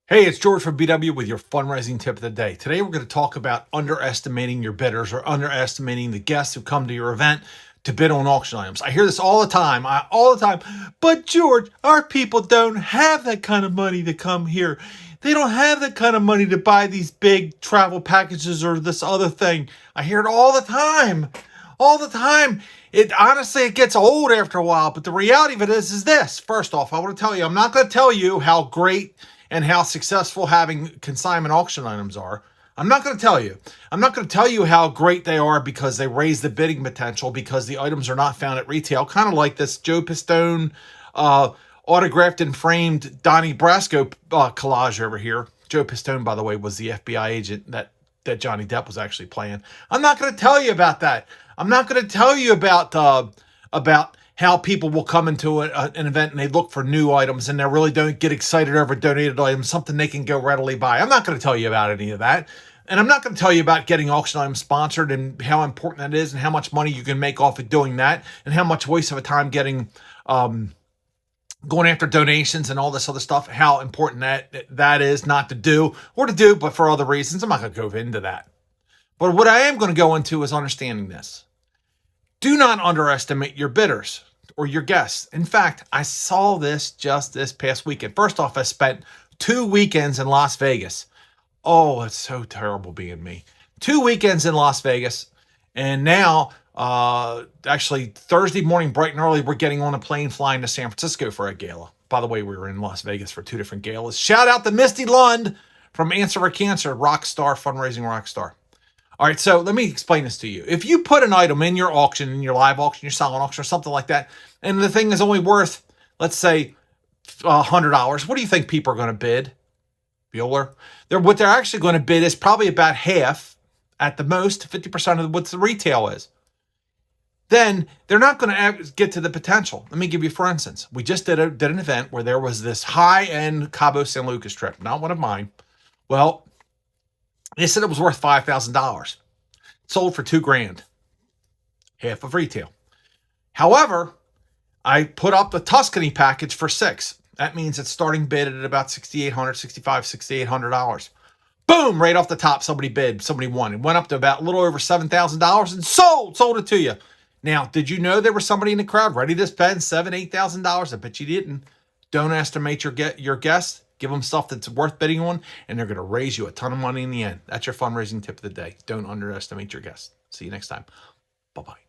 Hey, it's George from BW with your fundraising tip of the day. Today, we're going to talk about underestimating your bidders or underestimating the guests who come to your event to bid on auction items. I hear this all the time, But George, our people don't have that kind of money to come here. They don't have that kind of money to buy these big travel packages or this other thing. I hear it all the time. All the time. It honestly, it gets old after a while, but the reality of it is this. First off, I want to tell you, I'm not going to tell you how great and how successful having consignment auction items are. I'm not going to tell you. I'm not going to tell you how great they are because they raise the bidding potential because the items are not found at retail. Kind of like this Joe Pistone autographed and framed Donnie Brasco collage over here. Joe Pistone, by the way, was the FBI agent that Johnny Depp was actually playing. I'm not going to tell you about that. I'm not going to tell you about how people will come into an event and they look for new items and they really don't get excited over donated items, something they can go readily buy. I'm not going to tell you about any of that. And I'm not going to tell you about getting auction items sponsored and how important that is and how much money you can make off of doing that and how much waste of a time getting going after donations and all this other stuff, how important that is not to do or to do, but for other reasons. I'm not going to go into that. But what I am going to go into is understanding this. Do not underestimate your bidders or your guests. In fact, I saw this just this past weekend. First off, I spent 2 weekends in Las Vegas. Oh, it's so terrible being me. 2 weekends in Las Vegas. And now, actually, Thursday morning, bright and early, we're getting on a plane flying to San Francisco for a gala. By the way, we were in Las Vegas for 2 different galas. Shout out to Misty Lund from Answer for Cancer, rock star, fundraising rock star. All right, so let me explain this to you. If you put an item in your auction, in your live auction, your silent auction, or something like that, and the thing is only worth, let's say, $100, what do you think people are going to bid? Bueller? What they're actually going to bid is probably about half, at the most, 50% of what the retail is. Then they're not going to get to the potential. Let me give you, for instance, we just did an event where there was this high-end Cabo San Lucas trip, not one of mine. Well, they said it was worth $5,000. Sold for $2,000. Half of retail. However, I put up the Tuscany package for $6,000. That means it's starting bid at about $6,800, $6,500, $6,800. Boom! Right off the top, somebody bid, somebody won. It went up to about a little over $7,000 and sold it to you. Now, did you know there was somebody in the crowd ready to spend $7,000, $8,000? I bet you didn't. Don't estimate your guests. Give them stuff that's worth bidding on, and they're going to raise you a ton of money in the end. That's your fundraising tip of the day. Don't underestimate your guests. See you next time. Bye-bye.